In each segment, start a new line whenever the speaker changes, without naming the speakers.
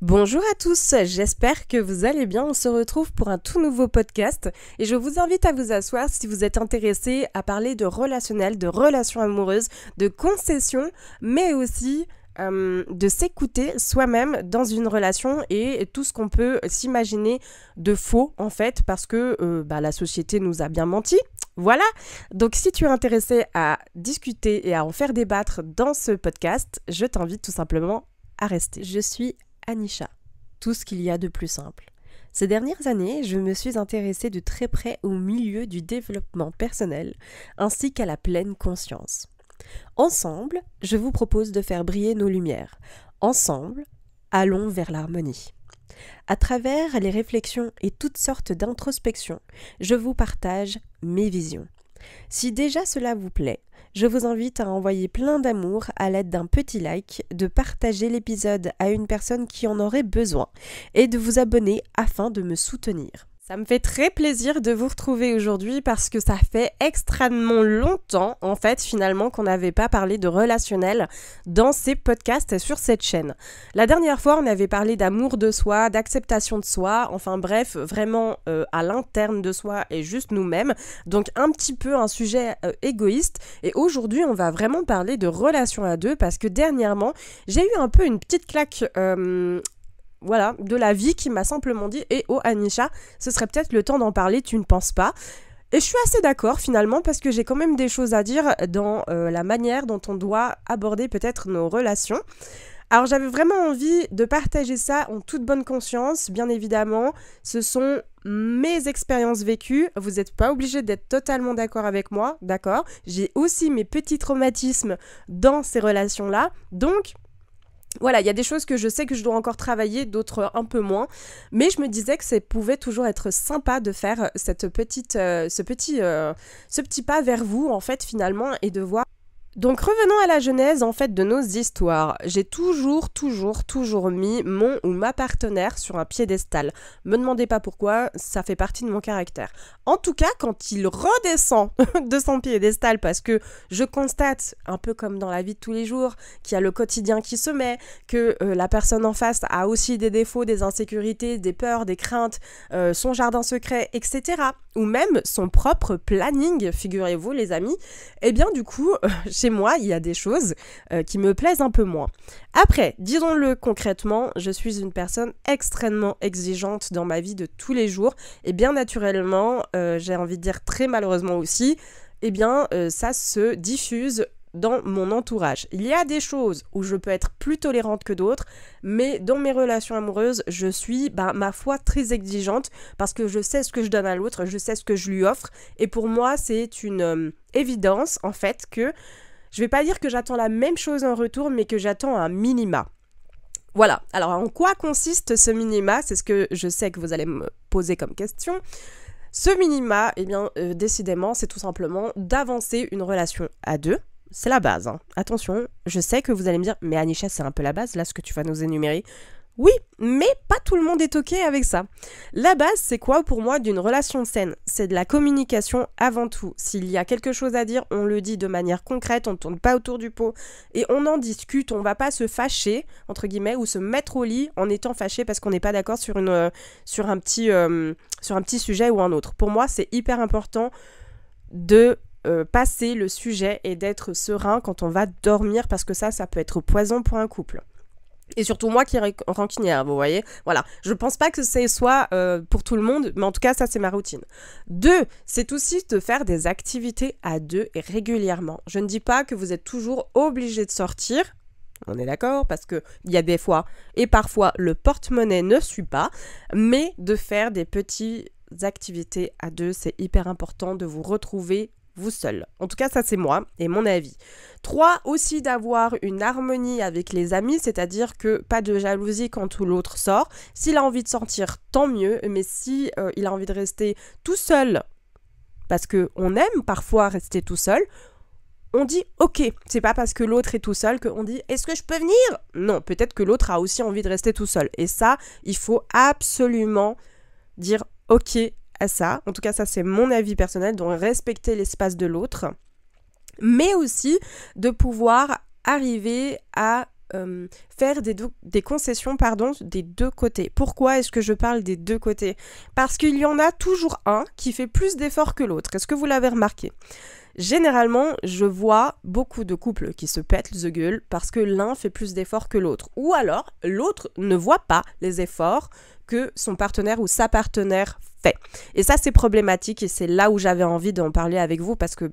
Bonjour à tous, j'espère que vous allez bien. On se retrouve pour un tout nouveau podcast et je vous invite à vous asseoir si vous êtes intéressé à parler de relationnel, de relations amoureuses, de concessions, mais aussi de s'écouter soi-même dans une relation et tout ce qu'on peut s'imaginer de faux en fait parce que la société nous a bien menti. Voilà, donc si tu es intéressé à discuter et à en faire débattre dans ce podcast, je t'invite tout simplement à rester. Je suis Anisha, tout ce qu'il y a de plus simple. Ces dernières années, je me suis intéressée de très près au milieu du développement personnel ainsi qu'à la pleine conscience. Ensemble, je vous propose de faire briller nos lumières. Ensemble, allons vers l'harmonie. À travers les réflexions et toutes sortes d'introspections, je vous partage mes visions. Si déjà cela vous plaît, je vous invite à envoyer plein d'amour à l'aide d'un petit like, de partager l'épisode à une personne qui en aurait besoin et de vous abonner afin de me soutenir. Ça me fait très plaisir de vous retrouver aujourd'hui parce que ça fait extrêmement longtemps, en fait, finalement, qu'on n'avait pas parlé de relationnel dans ces podcasts sur cette chaîne. La dernière fois, on avait parlé d'amour de soi, d'acceptation de soi, enfin bref, vraiment à l'interne de soi et juste nous-mêmes. Donc un petit peu un sujet égoïste. Et aujourd'hui, on va vraiment parler de relations à deux parce que dernièrement, j'ai eu un peu une petite claque de la vie qui m'a simplement dit « Eh oh Anisha, ce serait peut-être le temps d'en parler, tu ne penses pas ?» Et je suis assez d'accord finalement parce que j'ai quand même des choses à dire dans la manière dont on doit aborder peut-être nos relations. Alors j'avais vraiment envie de partager ça en toute bonne conscience, bien évidemment. Ce sont mes expériences vécues, vous n'êtes pas obligé d'être totalement d'accord avec moi, d'accord ? J'ai aussi mes petits traumatismes dans ces relations-là, donc voilà, il y a des choses que je sais que je dois encore travailler, d'autres un peu moins, mais je me disais que ça pouvait toujours être sympa de faire ce petit pas vers vous en fait finalement et de voir. Donc revenons à la genèse en fait de nos histoires. J'ai toujours mis mon ou ma partenaire sur un piédestal. Me demandez pas pourquoi, ça fait partie de mon caractère. En tout cas, quand il redescend de son piédestal, parce que je constate, un peu comme dans la vie de tous les jours, qu'il y a le quotidien qui se met, que la personne en face a aussi des défauts, des insécurités, des peurs, des craintes, son jardin secret, etc. Ou même son propre planning, figurez-vous les amis. Eh bien du coup, chez moi, il y a des choses qui me plaisent un peu moins. Après, disons-le concrètement, je suis une personne extrêmement exigeante dans ma vie de tous les jours et bien naturellement, j'ai envie de dire très malheureusement aussi, ça se diffuse dans mon entourage. Il y a des choses où je peux être plus tolérante que d'autres, mais dans mes relations amoureuses, je suis, ma foi, très exigeante parce que je sais ce que je donne à l'autre, je sais ce que je lui offre, et pour moi, c'est une évidence, en fait, que je vais pas dire que j'attends la même chose en retour, mais que j'attends un minima. Voilà. Alors, en quoi consiste ce minima ? C'est ce que je sais que vous allez me poser comme question. Ce minima, décidément, c'est tout simplement d'avancer une relation à deux. C'est la base, hein. Attention, je sais que vous allez me dire « Mais Anisha, c'est un peu la base, là, ce que tu vas nous énumérer ?» Oui, mais pas tout le monde est OK avec ça. La base, c'est quoi pour moi d'une relation saine ? C'est de la communication avant tout. S'il y a quelque chose à dire, on le dit de manière concrète, on ne tourne pas autour du pot et on en discute, on ne va pas se fâcher, entre guillemets, ou se mettre au lit en étant fâché parce qu'on n'est pas d'accord sur un petit sujet ou un autre. Pour moi, c'est hyper important de passer le sujet et d'être serein quand on va dormir parce que ça peut être poison pour un couple. Et surtout moi qui est rancunière, vous voyez. Voilà, je pense pas que ce soit pour tout le monde, mais en tout cas, ça, c'est ma routine. 2, c'est aussi de faire des activités à deux et régulièrement. Je ne dis pas que vous êtes toujours obligé de sortir, on est d'accord, parce qu'il y a des fois, et parfois, le porte-monnaie ne suit pas, mais de faire des petites activités à deux, c'est hyper important de vous retrouver vous seul. En tout cas, ça c'est moi et mon avis. 3, aussi d'avoir une harmonie avec les amis, c'est-à-dire que pas de jalousie quand tout l'autre sort. S'il a envie de sortir, tant mieux, mais si il a envie de rester tout seul, parce qu'on aime parfois rester tout seul, on dit ok. C'est pas parce que l'autre est tout seul qu'on dit est-ce que je peux venir ? Non, peut-être que l'autre a aussi envie de rester tout seul. Et ça, il faut absolument dire ok à ça. En tout cas, ça c'est mon avis personnel, donc respecter l'espace de l'autre, mais aussi de pouvoir arriver à faire des concessions des deux côtés. Pourquoi est-ce que je parle des deux côtés? Parce qu'il y en a toujours un qui fait plus d'efforts que l'autre. Est-ce que vous l'avez remarqué? Généralement, je vois beaucoup de couples qui se pètent the gueule parce que l'un fait plus d'efforts que l'autre. Ou alors, l'autre ne voit pas les efforts que son partenaire ou sa partenaire fait. Et ça, c'est problématique et c'est là où j'avais envie d'en parler avec vous parce que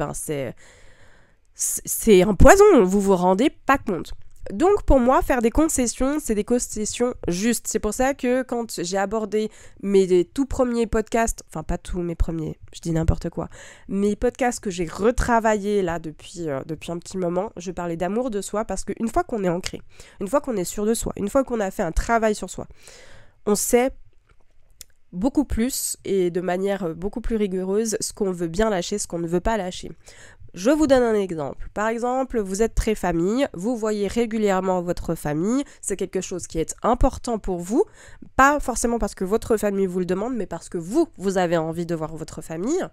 c'est un poison, vous vous rendez pas compte. Donc pour moi, faire des concessions, c'est des concessions justes. C'est pour ça que quand j'ai abordé mes tout premiers podcasts, enfin pas tous mes premiers, je dis n'importe quoi, mes podcasts que j'ai retravaillés là depuis un petit moment, je parlais d'amour de soi parce qu'une fois qu'on est ancré, une fois qu'on est sûr de soi, une fois qu'on a fait un travail sur soi, on sait beaucoup plus et de manière beaucoup plus rigoureuse ce qu'on veut bien lâcher, ce qu'on ne veut pas lâcher. Je vous donne un exemple. Par exemple, vous êtes très famille, vous voyez régulièrement votre famille, c'est quelque chose qui est important pour vous, pas forcément parce que votre famille vous le demande, mais parce que vous avez envie de voir votre famille,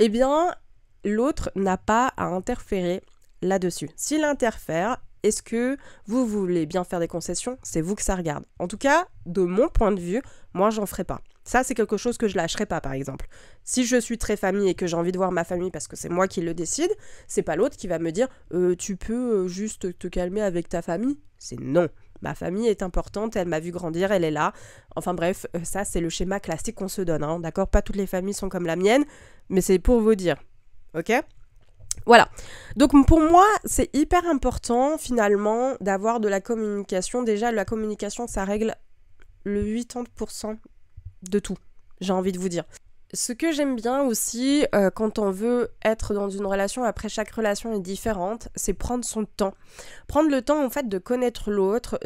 eh bien, l'autre n'a pas à interférer là-dessus. S'il interfère, est-ce que vous voulez bien faire des concessions? C'est vous que ça regarde. En tout cas, de mon point de vue, moi, j'en ferai pas. Ça, c'est quelque chose que je lâcherai pas, par exemple. Si je suis très famille et que j'ai envie de voir ma famille parce que c'est moi qui le décide, c'est pas l'autre qui va me dire tu peux juste te calmer avec ta famille. C'est non. Ma famille est importante, elle m'a vu grandir, elle est là. Enfin bref, ça, c'est le schéma classique qu'on se donne, hein, d'accord? Pas toutes les familles sont comme la mienne, mais c'est pour vous dire. Ok? Voilà. Donc pour moi, c'est hyper important, finalement, d'avoir de la communication. Déjà, la communication, ça règle le 80% de tout, j'ai envie de vous dire. Ce que j'aime bien aussi quand on veut être dans une relation, après chaque relation est différente, c'est prendre son temps. Prendre le temps en fait de connaître l'autre,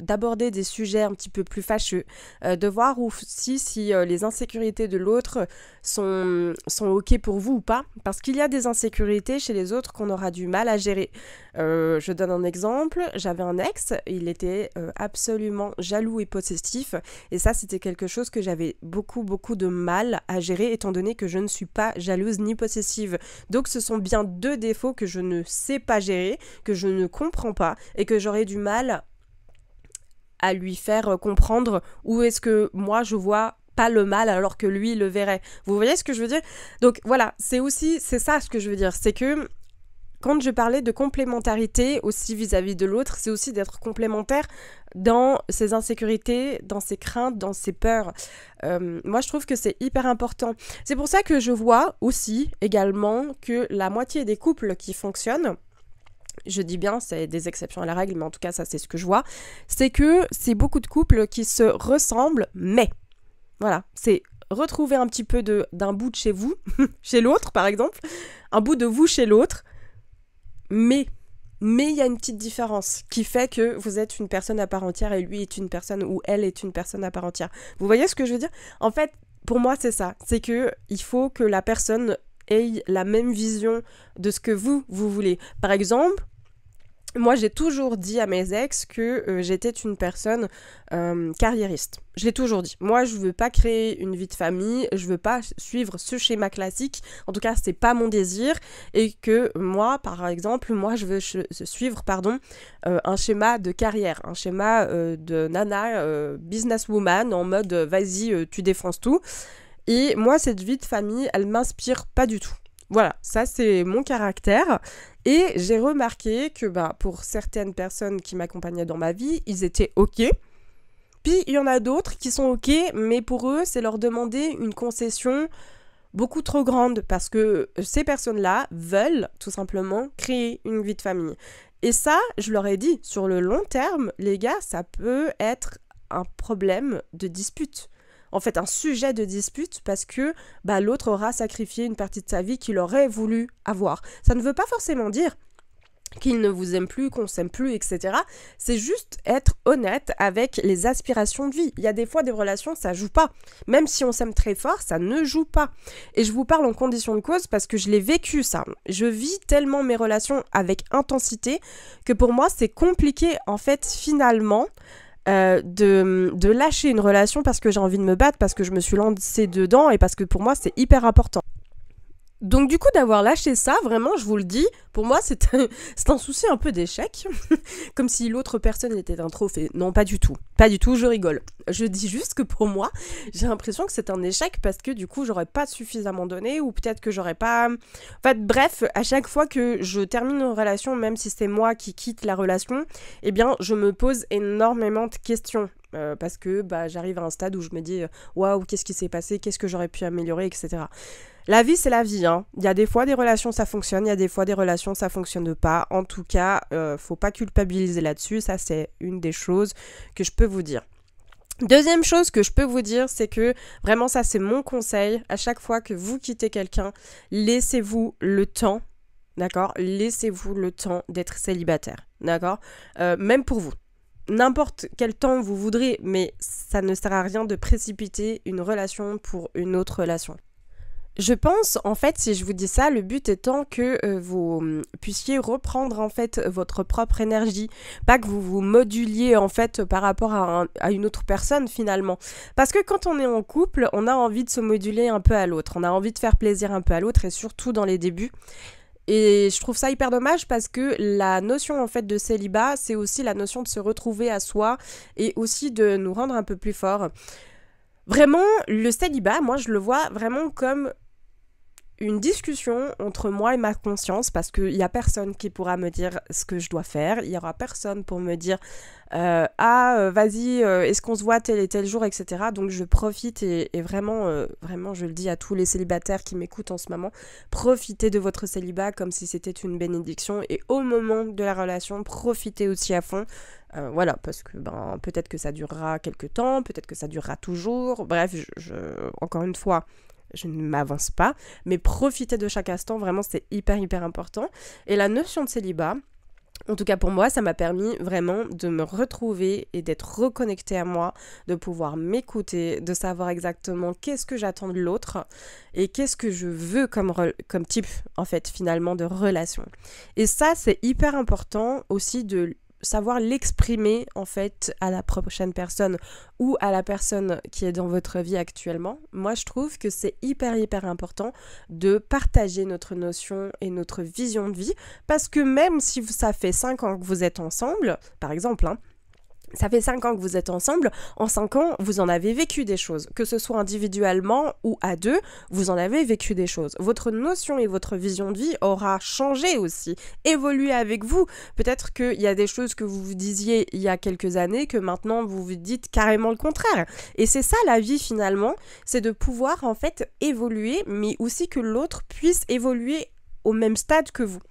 d'aborder des sujets un petit peu plus fâcheux, de voir aussi si les insécurités de l'autre sont ok pour vous ou pas. Parce qu'il y a des insécurités chez les autres qu'on aura du mal à gérer. Je donne un exemple, j'avais un ex, il était absolument jaloux et possessif et ça c'était quelque chose que j'avais beaucoup de mal à gérer étant donné que je ne suis pas jalouse ni possessive. Donc ce sont bien deux défauts que je ne sais pas gérer, que je ne comprends pas et que j'aurais du mal à lui faire comprendre où est-ce que moi je vois pas le mal alors que lui le verrait. Vous voyez ce que je veux dire? Donc voilà, c'est ça ce que je veux dire, c'est que quand je parlais de complémentarité aussi vis-à-vis de l'autre, c'est aussi d'être complémentaire dans ses insécurités, dans ses craintes, dans ses peurs. Moi, je trouve que c'est hyper important. C'est pour ça que je vois aussi également que la moitié des couples qui fonctionnent, je dis bien, c'est des exceptions à la règle, mais en tout cas, ça c'est ce que je vois, c'est que c'est beaucoup de couples qui se ressemblent, mais voilà, c'est retrouver un petit peu d'un bout de chez vous, chez l'autre par exemple, un bout de vous chez l'autre, mais il y a une petite différence qui fait que vous êtes une personne à part entière et lui est une personne ou elle est une personne à part entière. Vous voyez ce que je veux dire? En fait, pour moi, c'est ça. C'est que il faut que la personne ait la même vision de ce que vous voulez. Par exemple, moi, j'ai toujours dit à mes ex que j'étais une personne carriériste. Je l'ai toujours dit. Moi, je veux pas créer une vie de famille, je veux pas suivre ce schéma classique. En tout cas, c'est pas mon désir. Et que moi, par exemple, je veux suivre un schéma de carrière, un schéma de nana businesswoman en mode vas-y, tu défonces tout. Et moi, cette vie de famille, elle m'inspire pas du tout. Voilà, ça c'est mon caractère et j'ai remarqué que pour certaines personnes qui m'accompagnaient dans ma vie, ils étaient ok. Puis il y en a d'autres qui sont ok, mais pour eux, c'est leur demander une concession beaucoup trop grande parce que ces personnes-là veulent tout simplement créer une vie de famille. Et ça, je leur ai dit, sur le long terme, les gars, ça peut être un problème de dispute. En fait, un sujet de dispute parce que l'autre aura sacrifié une partie de sa vie qu'il aurait voulu avoir. Ça ne veut pas forcément dire qu'il ne vous aime plus, qu'on s'aime plus, etc. C'est juste être honnête avec les aspirations de vie. Il y a des fois des relations, ça joue pas. Même si on s'aime très fort, ça ne joue pas. Et je vous parle en condition de cause parce que je l'ai vécu ça. Je vis tellement mes relations avec intensité que pour moi, c'est compliqué en fait finalement de lâcher une relation parce que j'ai envie de me battre, parce que je me suis lancée dedans et parce que pour moi c'est hyper important. Donc du coup d'avoir lâché ça, vraiment je vous le dis, pour moi c'est un souci un peu d'échec, comme si l'autre personne était un trophée. Non, pas du tout, pas du tout, je rigole. Je dis juste que pour moi, j'ai l'impression que c'est un échec parce que du coup j'aurais pas suffisamment donné ou peut-être que j'aurais pas... En fait bref, à chaque fois que je termine une relation, même si c'est moi qui quitte la relation, eh bien je me pose énormément de questions. Parce que j'arrive à un stade où je me dis waouh, qu'est-ce qui s'est passé, qu'est-ce que j'aurais pu améliorer, etc. La vie, c'est la vie, hein. Il y a des fois des relations, ça fonctionne, il y a des fois des relations, ça fonctionne pas. En tout cas, faut pas culpabiliser là-dessus. Ça, c'est une des choses que je peux vous dire. Deuxième chose que je peux vous dire, c'est que vraiment, ça, c'est mon conseil. À chaque fois que vous quittez quelqu'un, laissez-vous le temps, d'accord ? Laissez-vous le temps d'être célibataire, d'accord ? Même pour vous. N'importe quel temps vous voudrez, mais ça ne sert à rien de précipiter une relation pour une autre relation. Je pense, en fait, si je vous dis ça, le but étant que vous puissiez reprendre, en fait, votre propre énergie. Pas que vous vous moduliez, en fait, par rapport à une autre personne, finalement. Parce que quand on est en couple, on a envie de se moduler un peu à l'autre. On a envie de faire plaisir un peu à l'autre, et surtout dans les débuts. Et je trouve ça hyper dommage parce que la notion, en fait, de célibat, c'est aussi la notion de se retrouver à soi et aussi de nous rendre un peu plus forts. Vraiment, le célibat, moi, je le vois vraiment comme une discussion entre moi et ma conscience parce qu'il n'y a personne qui pourra me dire ce que je dois faire, il n'y aura personne pour me dire vas-y, est-ce qu'on se voit tel et tel jour, etc. Donc je profite et vraiment, vraiment je le dis à tous les célibataires qui m'écoutent en ce moment, profitez de votre célibat comme si c'était une bénédiction et au moment de la relation, profitez aussi à fond. Voilà, parce que peut-être que ça durera quelques temps, peut-être que ça durera toujours, bref, encore une fois, je ne m'avance pas, mais profiter de chaque instant, vraiment, c'est hyper, hyper important. Et la notion de célibat, en tout cas pour moi, ça m'a permis vraiment de me retrouver et d'être reconnectée à moi, de pouvoir m'écouter, de savoir exactement qu'est-ce que j'attends de l'autre et qu'est-ce que je veux comme type, en fait, finalement, de relation. Et ça, c'est hyper important aussi de savoir l'exprimer en fait à la prochaine personne ou à la personne qui est dans votre vie actuellement. Moi je trouve que c'est hyper hyper important de partager notre notion et notre vision de vie parce que même si ça fait 5 ans que vous êtes ensemble, par exemple, ça fait 5 ans que vous êtes ensemble, en 5 ans, vous en avez vécu des choses. Que ce soit individuellement ou à deux, vous en avez vécu des choses. Votre notion et votre vision de vie aura changé aussi, évolué avec vous. Peut-être qu'il y a des choses que vous vous disiez il y a quelques années que maintenant vous vous dites carrément le contraire. Et c'est ça la vie finalement, c'est de pouvoir en fait évoluer, mais aussi que l'autre puisse évoluer au même stade que vous.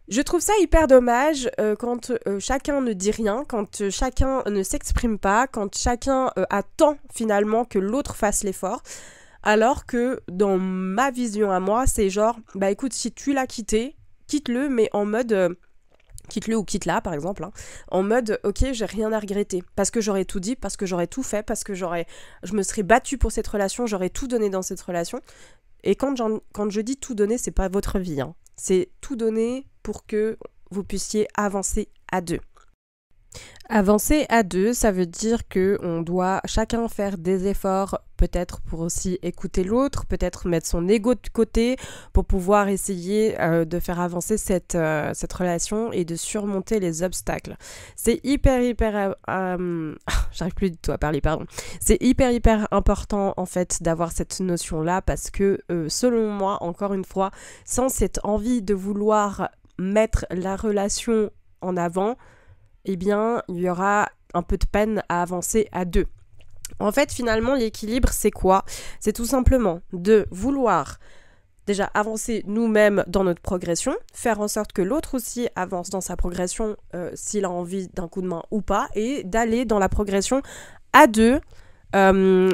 Je trouve ça hyper dommage quand chacun ne dit rien, quand chacun ne s'exprime pas, quand chacun attend finalement que l'autre fasse l'effort, alors que dans ma vision à moi, c'est genre, écoute, si tu l'as quitté, quitte-le, mais en mode... quitte-le ou quitte-la, par exemple, hein, en mode, ok, j'ai rien à regretter, parce que j'aurais tout dit, parce que j'aurais tout fait, parce que je me serais battue pour cette relation, j'aurais tout donné dans cette relation. Et quand je dis tout donner, c'est pas votre vie, hein. C'est tout donner pour que vous puissiez avancer à deux. Avancer à deux, ça veut dire que on doit chacun faire des efforts, peut-être pour aussi écouter l'autre, peut-être mettre son ego de côté pour pouvoir essayer de faire avancer cette relation et de surmonter les obstacles. C'est hyper j'arrive plus du tout à parler, pardon. C'est hyper important en fait d'avoir cette notion-là parce que selon moi, encore une fois, sans cette envie de vouloir mettre la relation en avant, eh bien, il y aura un peu de peine à avancer à deux. En fait, finalement, l'équilibre, c'est quoi ? C'est tout simplement de vouloir déjà avancer nous-mêmes dans notre progression, faire en sorte que l'autre aussi avance dans sa progression s'il a envie d'un coup de main ou pas, et d'aller dans la progression à deux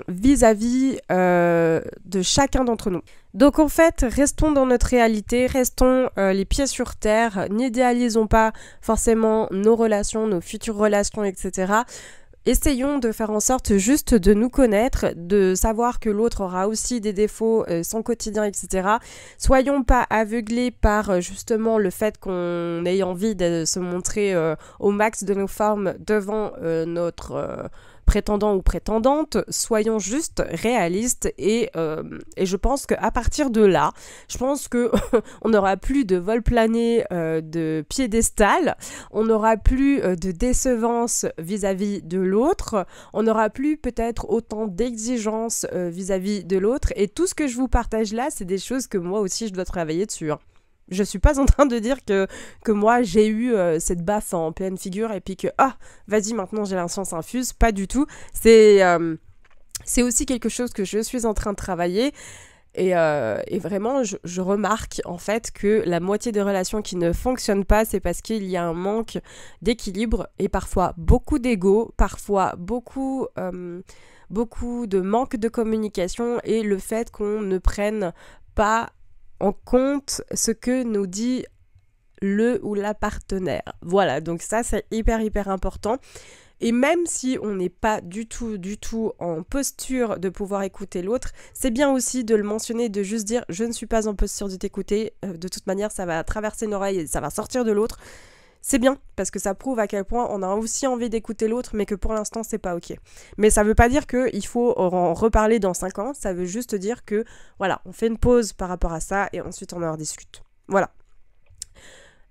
vis-à-vis de chacun d'entre nous. Donc en fait, restons dans notre réalité, restons les pieds sur terre, n'idéalisons pas forcément nos relations, nos futures relations, etc. Essayons de faire en sorte juste de nous connaître, de savoir que l'autre aura aussi des défauts, son quotidien, etc. Soyons pas aveuglés par justement le fait qu'on ait envie de se montrer au max de nos formes devant prétendant ou prétendante, soyons juste réalistes et je pense qu'à partir de là, je pense que on n'aura plus de vol plané de piédestal, on n'aura plus de décevance vis-à-vis de l'autre, on n'aura plus peut-être autant d'exigences vis-à-vis de l'autre, et tout ce que je vous partage là, c'est des choses que moi aussi je dois travailler dessus. Je suis pas en train de dire que moi j'ai eu cette baffe en pleine figure et puis que vas-y maintenant j'ai la science infuse, pas du tout. C'est aussi quelque chose que je suis en train de travailler et vraiment je remarque en fait que la moitié des relations qui ne fonctionnent pas, c'est parce qu'il y a un manque d'équilibre et parfois beaucoup d'ego, parfois beaucoup de manque de communication et le fait qu'on ne prenne pas en compte ce que nous dit le ou la partenaire. Voilà, donc ça c'est hyper important. Et même si on n'est pas du tout en posture de pouvoir écouter l'autre, c'est bien aussi de le mentionner, de juste dire « je ne suis pas en posture de t'écouter, de toute manière ça va traverser une oreille et ça va sortir de l'autre ». C'est bien, parce que ça prouve à quel point on a aussi envie d'écouter l'autre, mais que pour l'instant, c'est pas ok. Mais ça veut pas dire qu'il faut en reparler dans 5 ans, ça veut juste dire que, voilà, on fait une pause par rapport à ça, et ensuite on en rediscute. Voilà.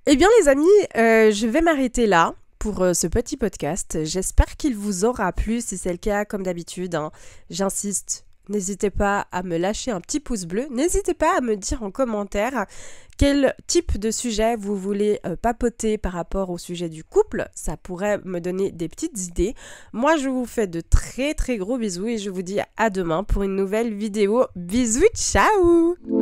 Eh bien les amis, je vais m'arrêter là pour ce petit podcast. J'espère qu'il vous aura plu, si c'est le cas, comme d'habitude, j'insiste. N'hésitez pas à me lâcher un petit pouce bleu. N'hésitez pas à me dire en commentaire quel type de sujet vous voulez papoter par rapport au sujet du couple. Ça pourrait me donner des petites idées. Moi, je vous fais de très gros bisous et je vous dis à demain pour une nouvelle vidéo. Bisous, ciao!